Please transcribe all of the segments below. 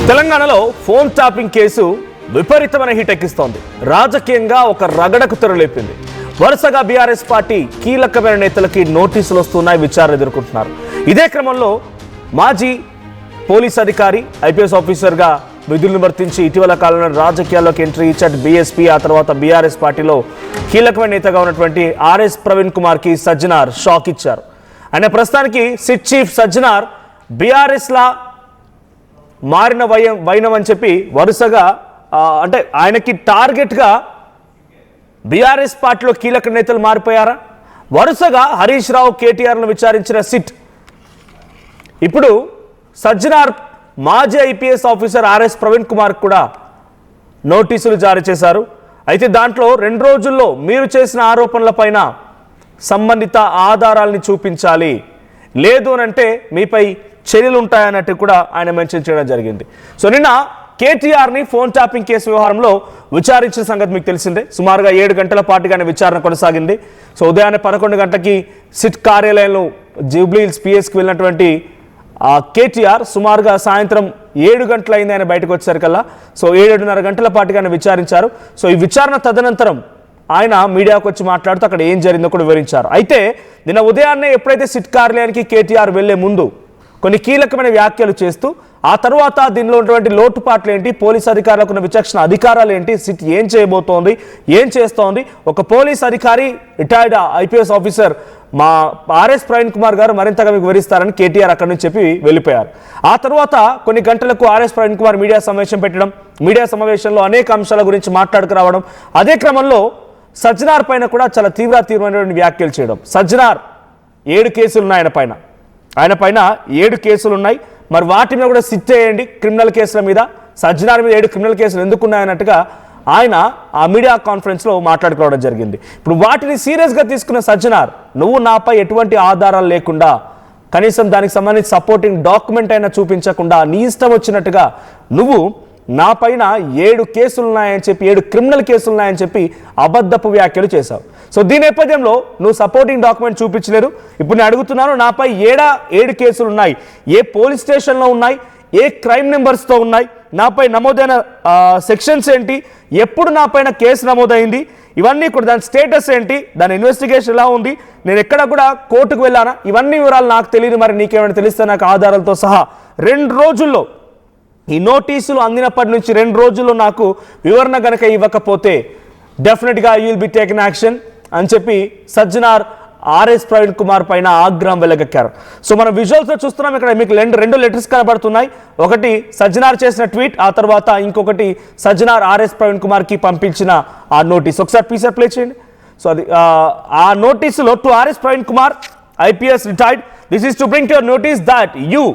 తెలంగాణలో phone tapping case విపరీతమైన hit ఎక్కిస్తోంది. రాజకీయంగా ఒక రగడకు తెరలేపింది. వరుసగా బీఆర్ఎస్ పార్టీ కీలకమైన నేతలకి నోటీసులు వస్తున్నాయి, విచారణ ఎదుర్కొంటున్నారు. ఇదే క్రమంలో మాజీ పోలీస్ అధికారి ఐపీఎస్ ఆఫీసర్గా విధులు నిర్వర్తించి ఇటీవల కాలంలో రాజకీయాల్లోకి ఎంట్రీ ఇచ్చాడు బీఎస్పీ. ఆ తర్వాత బీఆర్ఎస్ పార్టీలో కీలకమైన నేతగా ఉన్నటువంటి ఆర్ఎస్ ప్రవీణ్ కుమార్కి సజ్జనార్ షాక్ ఇచ్చారు. ఆయన ప్రస్తుతానికి సిట్ చీఫ్ సజ్జనార్ బీఆర్ఎస్లా మారిన వైనం అని చెప్పి వరుసగా అంటే ఆయనకి టార్గెట్గా బీఆర్ఎస్ పార్టీలో కీలక నేతలు మారిపోయారా? వరుసగా హరీష్ రావు, కేటీఆర్ను విచారించిన సిట్ ఇప్పుడు సజ్జనార్ మాజీ IPS officer RS Praveen Kumar కూడా నోటీసులు జారీ చేశారు. అయితే దాంట్లో 2 రోజుల్లో మీరు చేసిన ఆరోపణలపైన సంబంధిత ఆధారాలని చూపించాలి, లేదు అనంటే మీపై చర్యలు ఉంటాయన్నట్టు కూడా ఆయన మెన్షన్ చేయడం జరిగింది. సో నిన్న కేటీఆర్ని ఫోన్ ట్యాపింగ్ కేసు వ్యవహారంలో విచారించిన సంగతి మీకు తెలిసిందే. సుమారుగా 7 గంటల పాటుగానే విచారణ కొనసాగింది. సో ఉదయాన్నే 11 గంటలకి సిట్ కార్యాలయంలో జూబ్లీహిల్స్ పిఎస్కి వెళ్ళినటువంటి కేటీఆర్ సుమారుగా సాయంత్రం 7 గంటలైంది ఆయన బయటకు వచ్చేసరికల్లా. సో 7:30 గంటల పాటుగానే విచారించారు. సో ఈ విచారణ తదనంతరం ఆయన మీడియాకు వచ్చి మాట్లాడుతూ అక్కడ ఏం జరిగిందో కూడా వివరించారు. అయితే నిన్న ఉదయాన్నే ఎప్పుడైతే సిట్ కార్యాలయానికి కేటీఆర్ వెళ్లే ముందు కొన్ని కీలకమైన వ్యాఖ్యలు చేస్తూ ఆ తర్వాత దీనిలో ఉన్నటువంటి లోటుపాట్లు ఏంటి, పోలీస్ అధికారులకు ఉన్న విచక్షణ అధికారాలు ఏంటి, సిట్ ఏం చేయబోతోంది, ఏం చేస్తోంది, ఒక పోలీస్ అధికారి రిటైర్డ్ ఐపీఎస్ ఆఫీసర్ మా ఆర్ఎస్ ప్రవీణ్ కుమార్ గారు మరింతగా మీకు వివరిస్తారని కేటీఆర్ అక్కడి నుంచి చెప్పి వెళ్ళిపోయారు. ఆ తర్వాత కొన్ని గంటలకు ఆర్ఎస్ ప్రవీణ్ కుమార్ మీడియా సమావేశం పెట్టడం, మీడియా సమావేశంలో అనేక అంశాల గురించి మాట్లాడుకురావడం, అదే క్రమంలో సజ్జనార్ పైన కూడా చాలా తీవ్రమైనటువంటి వ్యాఖ్యలు చేయడం. సజ్జనార్ 7 కేసులు ఉన్నాయి ఆయన పైన 7 కేసులు ఉన్నాయి, మరి వాటి మీద కూడా సిట్ చేయండి క్రిమినల్ కేసుల మీద. సజ్జనార్ మీద 7 క్రిమినల్ కేసులు ఎందుకున్నాయన్నట్టుగా ఆయన ఆ మీడియా కాన్ఫరెన్స్లో మాట్లాడుకోవడం జరిగింది. ఇప్పుడు వాటిని సీరియస్గా తీసుకున్న సజ్జనార్, నువ్వు నాపై ఎటువంటి ఆధారాలు లేకుండా, కనీసం దానికి సంబంధించి సపోర్టింగ్ డాక్యుమెంట్ అయినా చూపించకుండా నీ ఇష్టం వచ్చినట్టుగా నువ్వు నా పైన 7 కేసులు ఉన్నాయని చెప్పి 7 క్రిమినల్ కేసులు ఉన్నాయని చెప్పి అబద్ధపు వ్యాఖ్యలు చేశావు. సో దీని నేపథ్యంలో నువ్వు సపోర్టింగ్ డాక్యుమెంట్ చూపించలేరు. ఇప్పుడు నేను అడుగుతున్నాను, నాపై 7 కేసులు ఉన్నాయి, ఏ పోలీస్ స్టేషన్లో ఉన్నాయి, ఏ క్రైమ్ నెంబర్స్తో ఉన్నాయి, నాపై నమోదైన సెక్షన్స్ ఏంటి, ఎప్పుడు నా పైన కేసు నమోదైంది, ఇవన్నీ కూడా దాని స్టేటస్ ఏంటి, దాని ఇన్వెస్టిగేషన్ ఎలా ఉంది, నేను ఎక్కడ కూడా కోర్టుకు వెళ్ళానా, ఇవన్నీ వివరాలు నాకు తెలియదు. మరి నీకేమైనా తెలిస్తే నాకు ఆధారాలతో సహా 2 రోజుల్లో ఈ నోటీసులు అందినప్పటి నుంచి 2 రోజుల్లో నాకు వివరణ గనక ఇవ్వకపోతే డెఫినెట్గా you will be taken action అని చెప్పి సజ్జనార్ ఆర్ఎస్ ప్రవీణ్ కుమార్ పైన ఆగ్రహం వెలగక్కారు. సో మనం విజువల్స్లో చూస్తున్నాం, ఇక్కడ మీకు 2 లెటర్స్ కనబడుతున్నాయి. ఒకటి సజ్జనార్ చేసిన ట్వీట్, ఆ తర్వాత ఇంకొకటి సజ్జనార్ ఆర్ఎస్ ప్రవీణ్ కుమార్కి పంపించిన ఆ నోటీస్. ఒకసారి పీసర్ ప్లే చేయండి. సో అది ఆ నోటీసులో to RS Praveen Kumar IPS retired, this is to bring to your notice that you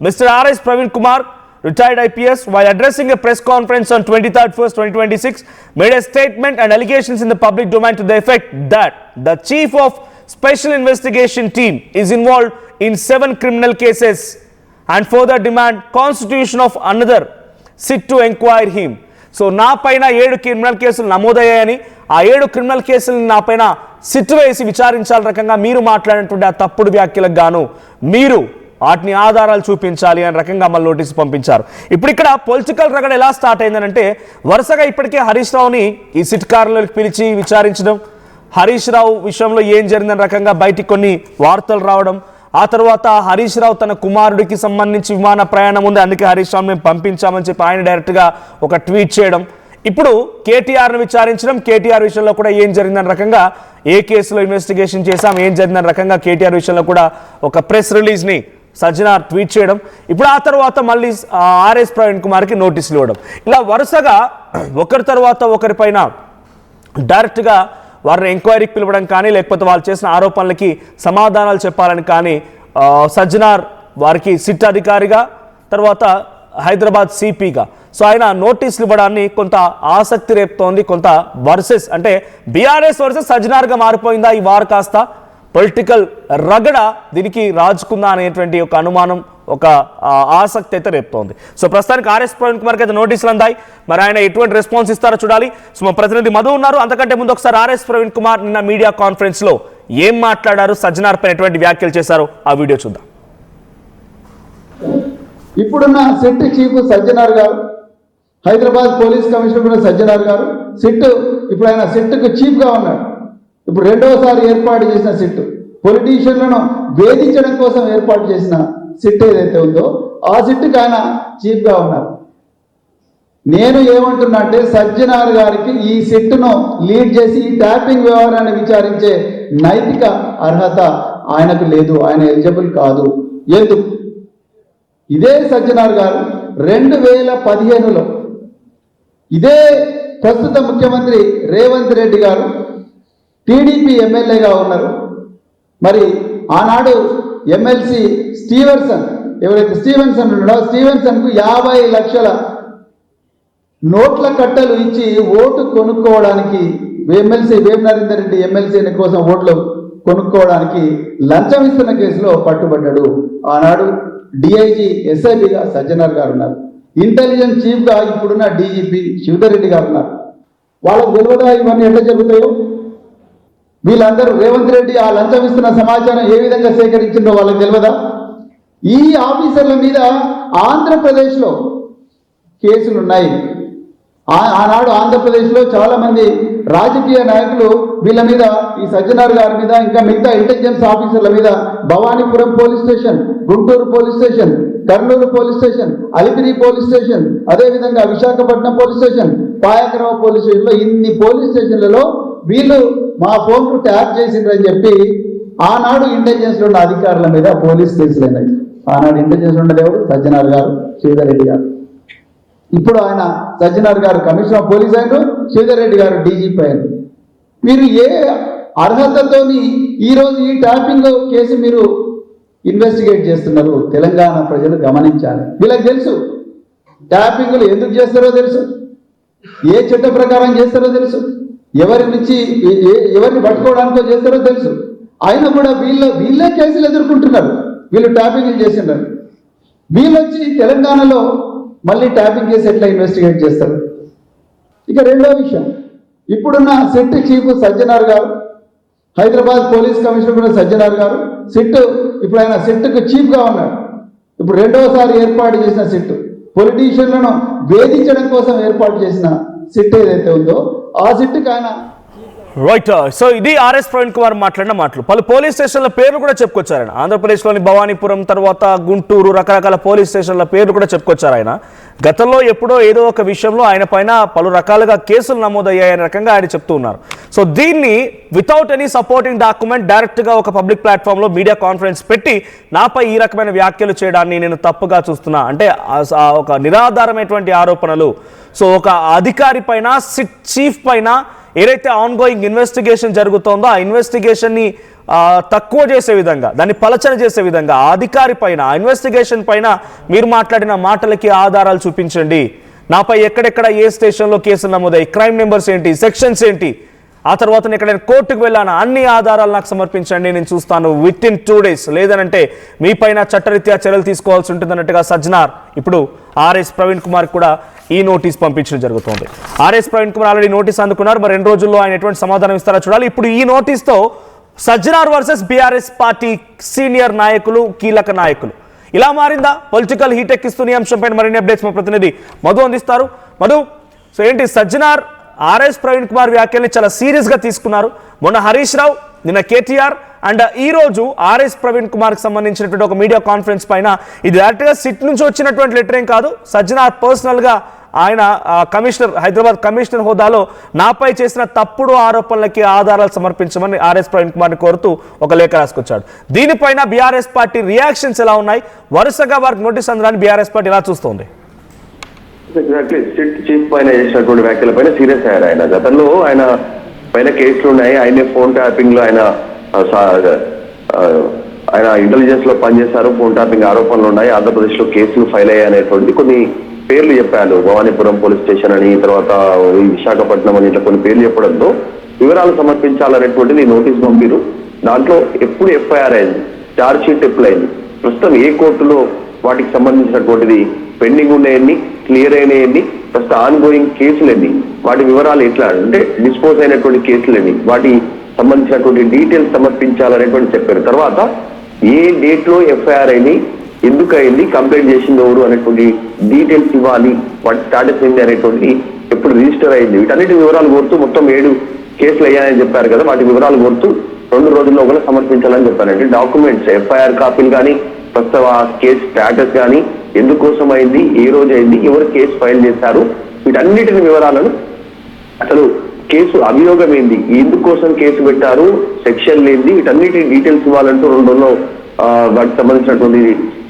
mister RS Praveen Kumar retired IPS, while addressing a press conference on 23rd 1st 2026, made a statement and allegations in the public domain to the effect that the chief of special investigation team is involved in 7 criminal cases and further demand constitution of another sit to inquire him. So నా పైన 7 criminal కేసులు నమోదయ్యాయని, ఆ 7 criminal కేసులను నా పైన SIT వేసి విచారించాల రకంగా మీరు మాట్లాడినటువంటి ఆ తప్పుడు వ్యాఖ్యలకు గాను మీరు వాటిని ఆధారాలు చూపించాలి అని రకంగా మళ్ళీ నోటీసు పంపించారు. ఇప్పుడు ఇక్కడ పొలిటికల్ రగడ ఎలా స్టార్ట్ అయిందనంటే, వరుసగా ఇప్పటికే హరీష్ రావుని ఈ సిట్ కార్యాలయానికి పిలిచి విచారించడం, హరీష్ రావు విషయంలో ఏం జరిగిందని రకంగా బయటికి కొన్ని వార్తలు రావడం, ఆ తర్వాత హరీష్ రావు తన కుమారుడికి సంబంధించి విమాన ప్రయాణం ఉంది, అందుకే హరీష్ రావు మేము పంపించామని చెప్పి ఆయన డైరెక్ట్గా ఒక ట్వీట్ చేయడం, ఇప్పుడు కేటీఆర్ను విచారించడం, కేటీఆర్ విషయంలో కూడా ఏం జరిగిందని రకంగా ఏ కేసులో ఇన్వెస్టిగేషన్ చేశాం, ఏం జరిగిందని రకంగా కేటీఆర్ విషయంలో కూడా ఒక ప్రెస్ రిలీజ్ని సజ్జనార్ ట్వీట్ చేయడం, ఇప్పుడు ఆ తర్వాత మళ్ళీ ఆర్ఎస్ ప్రవీణ్ కుమార్కి నోటీసులు ఇవ్వడం, ఇలా వరుసగా ఒకరి తర్వాత ఒకరిపైన డైరెక్ట్గా వారిని ఎంక్వైరీకి పిలవడం కానీ, లేకపోతే వాళ్ళు చేసిన ఆరోపణలకి సమాధానాలు చెప్పాలని కానీ సజ్జనార్ వారికి సిట్ అధికారిగా, తర్వాత హైదరాబాద్ సిపిగా సో ఆయన నోటీసులు ఇవ్వడాన్ని కొంత ఆసక్తి రేపుతోంది. కొంత వర్సెస్ అంటే బీఆర్ఎస్ వర్సెస్ సజ్జనార్గా మారిపోయిందా ఈ వార్ కాస్త? పొలిటికల్ రగడ దీనికి రాజుకుందా అనేటువంటి ఒక అనుమానం, ఒక ఆసక్తి అయితే రేపుతోంది. సో ప్రస్తుతానికి ఆర్ఎస్ ప్రవీణ్ కుమార్కి అయితే నోటీసులు అందాయి, మరి ఆయన ఎటువంటి రెస్పాన్స్ ఇస్తారో చూడాలి. సో మా ప్రతినిధి మధు ఉన్నారు. అంతకంటే ముందు ఒకసారి ఆర్ఎస్ ప్రవీణ్ కుమార్ నిన్న మీడియా కాన్ఫరెన్స్లో ఏం మాట్లాడారు, సజ్జనార్ పైన ఎటువంటి వ్యాఖ్యలు చేశారు, ఆ వీడియో చూద్దాం. ఇప్పుడున్న సిట్ చీఫ్ సజ్జనార్ గారు, హైదరాబాద్ పోలీస్ కమిషనర్ కూడా సజ్జనార్ గారు, సిట్ ఇప్పుడు ఆయన సిట్కు చీఫ్గా ఉన్నాడు. ఇప్పుడు రెండవసారి ఏర్పాటు చేసిన సిట్, పొలిటీషియన్లను వేధించడం కోసం ఏర్పాటు చేసిన సిట్ ఏదైతే ఉందో ఆ సిట్కి ఆయన చీఫ్గా ఉన్నారు. నేను ఏమంటున్నా అంటే సజ్జనార్ గారికి ఈ సిట్ను లీడ్ చేసి ఈ ట్యాపింగ్ వ్యవహారాన్ని విచారించే నైతిక అర్హత ఆయనకు లేదు, ఆయన ఎలిజిబుల్ కాదు. ఎందుకు? ఇదే సజ్జనార్ గారు 2015లో ఇదే ప్రస్తుత ముఖ్యమంత్రి రేవంత్ రెడ్డి గారు టీడీపీ ఎమ్మెల్యేగా ఉన్నారు. మరి ఆనాడు ఎమ్మెల్సీ స్టీవెన్సన్, ఎవరైతే స్టీవెన్సన్ ఉన్నాడో స్టీవెన్సన్కు 50 లక్షల నోట్ల కట్టలు ఇచ్చి ఓటు కొనుక్కోవడానికి, ఎమ్మెల్సీ వేం నరేందర్ రెడ్డి ఎమ్మెల్సీ కోసం ఓట్లు కొనుక్కోవడానికి లంచం ఇస్తున్న కేసులో పట్టుబడ్డాడు. ఆనాడు డిఐజీ ఎస్ఐబిగా సజ్జనార్ గారు ఉన్నారు. ఇంటెలిజెన్స్ చీఫ్గా ఇప్పుడున్న డీజీపీ శివధర్ రెడ్డి గారు ఉన్నారు. వాళ్ళకు తెలియదా ఇవన్నీ ఎట్లా జరుగుతాయో? వీళ్ళందరూ రేవంత్ రెడ్డి ఆ లంచం ఇస్తున్న సమాచారం ఏ విధంగా సేకరించిందో వాళ్ళకి తెలియదా? ఈ ఆఫీసర్ల మీద ఆంధ్రప్రదేశ్లో కేసులున్నాయి. ఆనాడు ఆంధ్రప్రదేశ్లో చాలా మంది రాజకీయ నాయకులు వీళ్ళ మీద, ఈ సజ్జనార్ గారి మీద, ఇంకా మిగతా ఇంటెలిజెన్స్ ఆఫీసర్ల మీద Bhavanipuram police station, Guntur police station, Kurnool police station, Alipiri police station, అదేవిధంగా Visakhapatnam police station, Payakarao police స్టేషన్లో ఇన్ని పోలీస్ స్టేషన్లలో వీళ్ళు మా ఫోన్కు ట్యాప్ చేసిండ్రని చెప్పి ఆనాడు ఇంటెలిజెన్స్లో ఉన్న అధికారుల మీద పోలీస్ కేసులైనాయి. ఆనాడు ఇంటెలిజెన్స్ ఉన్నది ఎవరు? సజ్జనార్ గారు, శ్రీధర్ రెడ్డి గారు. ఇప్పుడు ఆయన సజ్జనార్ గారు కమిషనర్ ఆఫ్ పోలీస్ అయినారు, శ్రీధర్ రెడ్డి గారు డీజీపీ అయినారు. మీరు ఏ అర్హతతోని ఈరోజు ఈ ట్యాపింగ్ కేసు మీరు ఇన్వెస్టిగేట్ చేస్తున్నారు? తెలంగాణ ప్రజలు గమనించాలి. వీళ్ళకి తెలుసు ట్యాపింగ్లు ఎందుకు చేస్తారో తెలుసు, ఏ చట్ట ప్రకారం చేస్తారో తెలుసు, ఎవరి నుంచి ఎవరిని పట్టుకోవడానికో చేస్తారో తెలుసు. అయినా కూడా వీళ్ళే కేసులు ఎదుర్కొంటున్నారు. వీళ్ళు ట్యాపింగ్లు చేసినారు. వీళ్ళు వచ్చి తెలంగాణలో మళ్ళీ ట్యాపింగ్ కేసు ఎట్లా ఇన్వెస్టిగేట్ చేస్తారు? ఇక రెండో విషయం, ఇప్పుడున్న సిట్ చీఫ్ సజ్జనార్ గారు, హైదరాబాద్ పోలీస్ కమిషనర్ కూడా సజ్జనార్ గారు, సిట్ ఇప్పుడు ఆయన సిట్కు చీఫ్గా ఉన్నాడు. ఇప్పుడు రెండవసారి ఏర్పాటు చేసిన సిట్, పొలిటీషియన్లను వేధించడం కోసం ఏర్పాటు చేసిన సిట్ ఏదైతే ఉందో ఆ సిట్కి ఆయన రైట్. సో ఇది ఆర్ఎస్ ప్రవీణ్ కుమార్ మాట్లాడిన మాటలు. పలు పోలీస్ స్టేషన్ల పేర్లు కూడా చెప్పుకొచ్చారు ఆయన. ఆంధ్రప్రదేశ్లోని భవానీపురం, తర్వాత గుంటూరు, రకరకాల పోలీస్ స్టేషన్ల పేర్లు కూడా చెప్పుకొచ్చారు ఆయన. గతంలో ఎప్పుడో ఏదో ఒక విషయంలో ఆయన పైన పలు రకాలుగా కేసులు నమోదయ్యాయనే రకంగా ఆయన చెప్తూ ఉన్నారు. సో దీన్ని వితౌట్ ఎనీ సపోర్టింగ్ డాక్యుమెంట్ డైరెక్ట్గా ఒక పబ్లిక్ ప్లాట్ఫామ్లో మీడియా కాన్ఫరెన్స్ పెట్టి నాపై ఈ రకమైన వ్యాఖ్యలు చేయడాన్ని నేను తప్పుగా చూస్తున్నా అంటే ఒక నిరాధారమైనటువంటి ఆరోపణలు. సో ఒక అధికారి పైన, సిట్ చీఫ్ పైన ఏదైతే ఆన్గోయింగ్ ఇన్వెస్టిగేషన్ జరుగుతోందో ఆ ఇన్వెస్టిగేషన్ని తక్కువ చేసే విధంగా, దాన్ని పలచన చేసే విధంగా ఆ అధికారి పైన, ఆ ఇన్వెస్టిగేషన్ పైన మీరు మాట్లాడిన మాటలకి ఆధారాలు చూపించండి, నాపై ఎక్కడెక్కడ ఏ స్టేషన్లో కేసులు నమోదాయి, క్రైమ్ నెంబర్స్ ఏంటి, సెక్షన్స్ ఏంటి, ఆ తర్వాత నేను ఎక్కడైనా కోర్టుకు వెళ్ళాను, అన్ని ఆధారాలు నాకు సమర్పించండి, నేను చూస్తాను విత్ ఇన్ 2 days, లేదనంటే మీ పైన చట్టరీత్యా చర్యలు తీసుకోవాల్సి ఉంటుంది అన్నట్టుగా సజ్జనార్ ఇప్పుడు ఆర్ఎస్ ప్రవీణ్ కుమార్ కూడా ఈ నోటీస్ పంపించడం జరుగుతుంది. RS Praveen Kumar already notice అందుకున్నారు. మరి 2 రోజుల్లో ఆయన ఎటువంటి సమాధానం ఇస్తారో చూడాలి. ఇప్పుడు ఈ నోటీస్తో Sajjanar versus BRS party senior నాయకులు, కీలక నాయకులు ఇలా మారిందా? పొలిటికల్ హీట్ ఎక్కిస్తున్న ఈ అంశంపై మరిన్ని అప్డేట్స్ మా ప్రతినిధి మధు అందిస్తారు. మధు, సో ఏంటి సజ్జనార్ ఆర్ఎస్ ప్రవీణ్ కుమార్ వ్యాఖ్యల్ని చాలా సీరియస్గా తీసుకున్నారు. మొన్న హరీష్ రావు, నిన్న కేటీఆర్ అండ్ ఈ రోజు ఆర్ఎస్ ప్రవీణ్ కుమార్కి సంబంధించినటువంటి ఒక మీడియా కాన్ఫరెన్స్ పైన ఇది డైరెక్ట్గా సిట్ నుంచి వచ్చినటువంటి లెటర్ ఏం కాదు. సజ్జనార్ పర్సనల్గా ఆయన కమిషనర్, హైదరాబాద్ కమిషనర్ హోదాలో నాపై చేసిన తప్పుడు ఆరోపణలకి ఆధారాలు సమర్పించమని ఆర్ఎస్ ప్రవీణ్ కుమార్ని కోరుతూ ఒక లేఖ రాసుకొచ్చాడు. దీనిపైన బీఆర్ఎస్ పార్టీ రియాక్షన్స్ ఎలా ఉన్నాయి? వరుసగా వారికి నోటీస్ అందడాన్ని బీఆర్ఎస్ పార్టీ ఎలా చూస్తోంది? ఎగ్జాక్ట్లీ సిట్ చీఫ్ పైన చేసినటువంటి వ్యాఖ్యల పైన సీరియస్ అయ్యారు ఆయన. గతంలో ఆయన పైన కేసులు ఉన్నాయి. ఆయనే ఫోన్ ట్యాపింగ్ లో ఆయన ఇంటెలిజెన్స్ లో పనిచేశారు. ఫోన్ ట్యాపింగ్ ఆరోపణలు ఉన్నాయి. ఆంధ్రప్రదేశ్ లో కేసులు ఫైల్ అయ్యాయి అనేటువంటి కొన్ని పేర్లు చెప్పారు. భవానీపురం పోలీస్ స్టేషన్ అని, తర్వాత విశాఖపట్నం అని, ఇట్లా కొన్ని పేర్లు చెప్పడంతో వివరాలు సమర్పించాలనేటువంటిది నోటీస్ పంపిరు. దాంట్లో ఎప్పుడు ఎఫ్ఐఆర్ అయింది, ఛార్జ్ షీట్ ఎప్పుడు అయింది, ప్రస్తుతం ఏ కోర్టులో వాటికి సంబంధించినటువంటిది పెండింగ్ ఉన్నాయన్ని, క్లియర్ అయినాయన్ని, ప్రస్తుతం ఆన్ గోయింగ్ కేసులన్నీ, వాటి వివరాలు ఎట్లా అంటే డిస్పోజ్ అయినటువంటి కేసులన్నీ, వాటి సంబంధించినటువంటి డీటెయిల్స్ సమర్పించాలనేటువంటి చెప్పారు. తర్వాత ఏ డేట్ లో ఎఫ్ఐఆర్ అయినాయి, ఎందుకు అయింది, కంప్లైంట్ చేసింది ఎవరు అనేటువంటి డీటెయిల్స్ ఇవ్వాలి, వాటి స్టాటస్ ఏంటి అనేటువంటి ఎప్పుడు రిజిస్టర్ అయింది, వీటన్నిటి వివరాలు కోరుతూ మొత్తం 7 కేసులు అయ్యాయని చెప్పారు కదా, వాటి వివరాలు కోరుతూ 2 రోజుల్లో కూడా సమర్పించాలని చెప్పారండి. డాక్యుమెంట్స్, ఎఫ్ఐఆర్ కాపీలు కానీ, ప్రస్తుత కేసు స్టాటస్ కానీ, ఎందుకోసం అయింది, ఏ రోజు అయింది, ఎవరు కేసు ఫైల్ చేశారు, వీటన్నిటిని వివరాలను, అసలు కేసు అభియోగం ఏంది, ఎందుకోసం కేసు పెట్టారు, సెక్షన్ ఏంది, వీటన్నిటి డీటెయిల్స్ ఇవ్వాలంటూ 2 రోజుల్లో వాటికి సంబంధించినటువంటి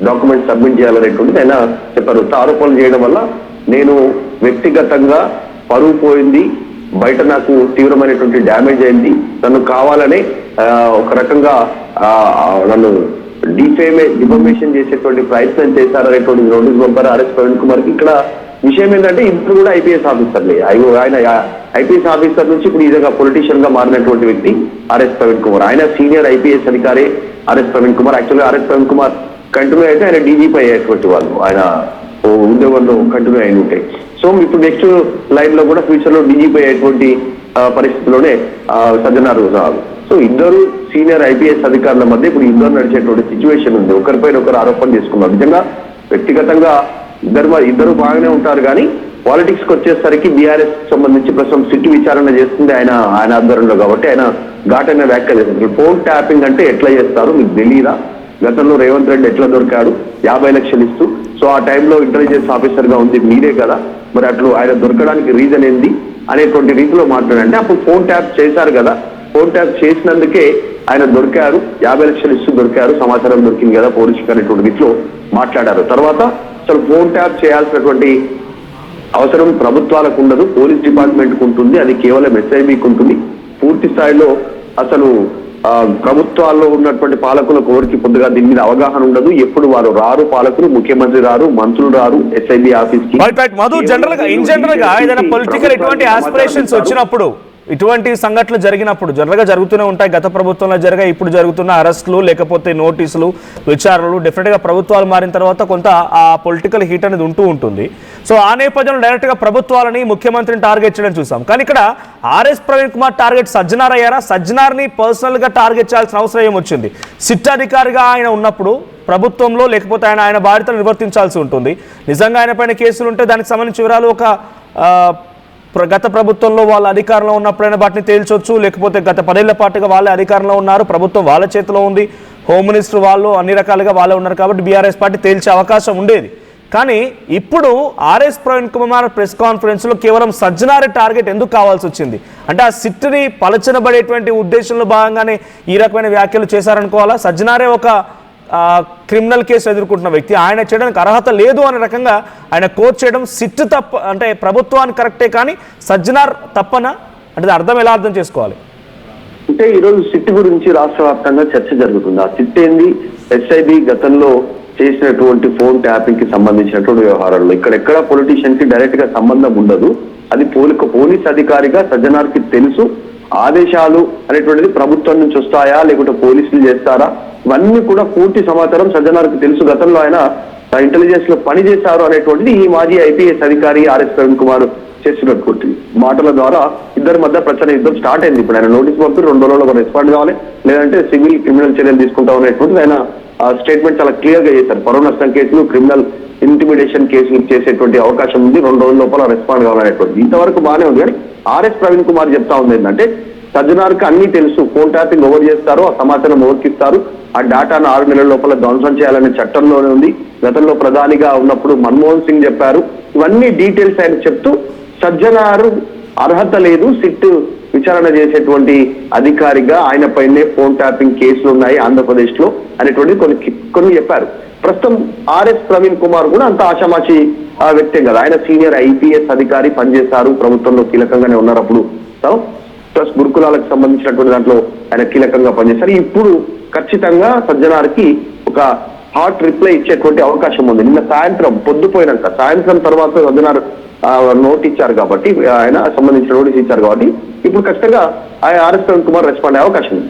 డాక్యుమెంట్ సబ్మిట్ చేయాలనేటువంటిది ఆయన చెప్పారు. ఆరోపణలు చేయడం వల్ల నేను వ్యక్తిగతంగా పరువు పోయింది, బయట నాకు తీవ్రమైనటువంటి డ్యామేజ్ అయింది, నన్ను కావాలనే ఒక రకంగా నన్ను డిఫమేషన్ చేసేటువంటి ప్రయత్నం చేశారనేటువంటి నోటీస్ పంపారు ఆర్ఎస్ ప్రవీణ్ కుమార్ కి. ఇక్కడ విషయం ఏంటంటే ఇప్పుడు కూడా ఐపీఎస్ ఆఫీసర్లే, ఆయన ఐపీఎస్ ఆఫీసర్ నుంచి ఇప్పుడు ఈజీగా పొలిటీషియన్ గా మారినటువంటి వ్యక్తి ఆర్ఎస్ ప్రవీణ్ కుమార్. ఆయన సీనియర్ ఐపీఎస్ అధికారి ఆర్ఎస్ ప్రవీణ్ కుమార్. యాక్చువల్గా ఆర్ఎస్ ప్రవీణ్ కుమార్ కంటిన్యూ అయితే ఆయన డీజీపీ అయ్యేటువంటి వాళ్ళు, ఆయన ఉద్యోగంలో కంటిన్యూ అయిన ఉంటాయి. సో ఇప్పుడు నెక్స్ట్ లైన్ లో కూడా ఫ్యూచర్ లో డీజీపీ అయ్యేటువంటి పరిస్థితిలోనే సజ్జనార్ ఉన్నారు. సో ఇద్దరు సీనియర్ ఐపీఎస్ అధికారుల మధ్య ఇప్పుడు ఇద్దరు నడిచేటువంటి సిచ్యువేషన్ ఉంది. ఒకరిపైన ఒకరు ఆరోపణ చేసుకున్నారు. నిజంగా వ్యక్తిగతంగా ఇద్దరు బాగానే ఉంటారు, కానీ పాలిటిక్స్ కి వచ్చేసరికి బీఆర్ఎస్ సంబంధించి ప్రస్తుతం సిట్ విచారణ చేస్తుంది ఆయన ఆధ్వర్యంలో, కాబట్టి ఆయన ఘాటైన వ్యాఖ్యలు చేస్తారు. ఫోన్ ట్యాపింగ్ అంటే ఎట్లా చేస్తారు మీకు తెలియదా, గతంలో రేవంత్ రెడ్డి ఎట్లా దొరికాడు 50 లక్షలు ఇస్తూ, సో ఆ టైంలో ఇంటెలిజెన్స్ ఆఫీసర్ గా ఉంది మీరే కదా, మరి అట్లు ఆయన దొరకడానికి రీజన్ ఏంది అనేటువంటి రీతిలో మాట్లాడంటే, అప్పుడు ఫోన్ ట్యాప్ చేశారు కదా, ఫోన్ ట్యాప్ చేసినందుకే ఆయన దొరికారు, 50 లక్షలు ఇస్తూ దొరికారు, సమాచారం దొరికింది కదా పోలీసుకి అనేటువంటి రీతిలో మాట్లాడారు. తర్వాత అసలు ఫోన్ ట్యాప్ చేయాల్సినటువంటి అవసరం ప్రభుత్వాలకు ఉండదు, పోలీస్ డిపార్ట్మెంట్ కు ఉంటుంది, అది కేవలం ఎస్ఐబికి ఉంటుంది. పూర్తి స్థాయిలో అసలు ప్రభుత్వాల్లో ఉన్నటువంటి పాలకులకు ఎవరికి పొద్దుగా దీని మీద అవగాహన ఉండదు, ఎప్పుడు వారు రారు, పాలకులు, ముఖ్యమంత్రి రారు, మంత్రులు రారు ఎస్ఐబి ఆఫీస్ కి. మధు, జనరల్ గా ఏదైనా పొలిటికల్ ఎటువంటి ఆస్పిరేషన్స్ వచ్చినప్పుడు, ఇటువంటి సంఘటనలు జరిగినప్పుడు జనరల్గా జరుగుతూనే ఉంటాయి. గత ప్రభుత్వంలో జరిగాయి, ఇప్పుడు జరుగుతున్న అరెస్టులు లేకపోతే నోటీసులు, విచారణలు, డెఫినెట్గా ప్రభుత్వాలు మారిన తర్వాత కొంత ఆ పొలిటికల్ హీట్ అనేది ఉంటుంది. సో ఆ నేపథ్యంలో డైరెక్ట్గా ప్రభుత్వాలని, ముఖ్యమంత్రిని టార్గెట్ చేయడం చూసాం. కానీ ఇక్కడ ఆర్ఎస్ ప్రవీణ్ కుమార్ టార్గెట్ సజ్జనార్ అయ్యారా? సజ్జనార్ని పర్సనల్గా టార్గెట్ చేయాల్సిన అవసరం ఏమొచ్చింది? సిట్ అధికారిగా ఆయన ఉన్నప్పుడు ప్రభుత్వంలో, లేకపోతే ఆయన బాధ్యతలు నిర్వర్తించాల్సి ఉంటుంది. నిజంగా ఆయన పైన కేసులు ఉంటే దానికి సంబంధించిన వివరాలు ఒక గత ప్రభుత్వంలో వాళ్ళ అధికారంలో ఉన్నప్పుడైనా వాటిని తేల్చొచ్చు, లేకపోతే గత 10 ఏళ్ల పాటుగా వాళ్ళే అధికారంలో ఉన్నారు, ప్రభుత్వం వాళ్ళ చేతిలో ఉంది, హోమ్ మినిస్టర్ వాళ్ళు, అన్ని రకాలుగా వాళ్ళే ఉన్నారు, కాబట్టి బీఆర్ఎస్ పార్టీ తేల్చే అవకాశం ఉండేది. కానీ ఇప్పుడు ఆర్ఎస్ ప్రవీణ్ కుమార్ ప్రెస్ కాన్ఫరెన్స్లో కేవలం సజ్జనారి టార్గెట్ ఎందుకు కావాల్సి వచ్చింది? అంటే ఆ సిట్ని పలచనబడేటువంటి ఉద్దేశంలో భాగంగానే ఈ రకమైన వ్యాఖ్యలు చేశారనుకోవాలా? సజ్జనారే ఒక క్రిమినల్ కేసు ఎదుర్కొంటున్న వ్యక్తి, ఆయన చేయడానికి అర్హత లేదు అనే రకంగా ఆయన కోర్టు చేయడం సిట్ తప్ప, అంటే ప్రభుత్వానికి కరెక్టే కానీ సజ్జనార్ తప్పనా? అంటే అర్థం ఎలా అర్థం చేసుకోవాలి? అంటే ఈరోజు సిట్ గురించి రాష్ట్ర వ్యాప్తంగా చర్చ జరుగుతుంది. ఆ సిట్ ఏంది, ఎస్ఐబి గతంలో చేసినటువంటి ఫోన్ ట్యాపింగ్ కి సంబంధించినటువంటి వ్యవహారాల్లో ఇక్కడెక్కడ పొలిటీషియన్ కి డైరెక్ట్ గా సంబంధం ఉండదు. అది పోలీస్ అధికారిగా సజ్జనార్ కి తెలుసు. ఆదేశాలు అనేటువంటిది ప్రభుత్వం నుంచి వస్తాయా లేకుంటే పోలీసులు చేస్తారా, ఇవన్నీ కూడా పూర్తి సమాచారం సజ్జనార్కి తెలుసు. గతంలో ఆయన ఇంటెలిజెన్స్ లో పని చేశారు అనేటువంటిది ఈ మాజీ ఐపీఎస్ అధికారి ఆర్ఎస్ ప్రవీణ్ కుమార్ చేస్తున్నటువంటి మాటల ద్వారా ఇద్దరి మధ్య ప్రచార యుద్ధం స్టార్ట్ అయింది. ఇప్పుడు ఆయన నోటీస్ పంపి 2 రోజుల్లో రెస్పాండ్ కావాలి, లేదంటే సివిల్ క్రిమినల్ చర్యలు తీసుకుంటాం అనేటువంటిది ఆయన స్టేట్మెంట్ చాలా క్లియర్ గా చేశారు. పరువు నష్టం కేసులు, క్రిమినల్ ఇంటిమిడేషన్ కేసులు చేసేటువంటి అవకాశం ఉంది, 2 రోజుల లోపల రెస్పాండ్ కావాలనేటువంటిది. ఇంతవరకు బాగానే ఉంది. కానీ ఆర్ఎస్ ప్రవీణ్ కుమార్ చెప్తా ఉంది ఏంటంటే, సజ్జనార్కి అన్ని తెలుసు, ఫోన్ ట్యాపింగ్ ఎవరు చేస్తారో, ఆ సమాచారం ఎవరికి ఇస్తారు, ఆ డేటాను 6 నెలల లోపల ధ్వంసం చేయాలనే చట్టంలోనే ఉంది. గతంలో ప్రధానిగా ఉన్నప్పుడు మన్మోహన్ సింగ్ చెప్పారు. ఇవన్నీ డీటెయిల్స్ ఆయన చెప్తూ సజ్జనార్ అర్హత లేదు, సిట్ విచారణ చేసేటువంటి అధికారిగా ఆయన పైనే ఫోన్ ట్యాపింగ్ కేసులు ఉన్నాయి ఆంధ్రప్రదేశ్ లో అనేటువంటి కొన్ని చెప్పారు. ప్రస్తుతం ఆర్ఎస్ ప్రవీణ్ కుమార్ కూడా అంత ఆషామాషి వ్యక్తే కదా, ఆయన సీనియర్ ఐపీఎస్ అధికారి, పనిచేశారు, ప్రభుత్వంలో కీలకంగానే ఉన్నారు. అప్పుడు ప్లస్ గురుకులాలకు సంబంధించినటువంటి దాంట్లో ఆయన కీలకంగా పనిచేశారు. ఇప్పుడు ఖచ్చితంగా సజ్జనార్కి ఒక హాట్ రిప్లై ఇచ్చేటువంటి అవకాశం ఉంది. నిన్న సాయంత్రం పొద్దుపోయినాక సాయంత్రం తర్వాత సజ్జనార్ నోట్ ఇచ్చారు కాబట్టి, ఆయన సంబంధించిన నోటీస్ ఇచ్చారు కాబట్టి ఇప్పుడు ఖచ్చితంగా ఆర్ఎస్ ప్రవీణ్ కుమార్ రెస్పాండ్ అయ్యే అవకాశం ఉంది.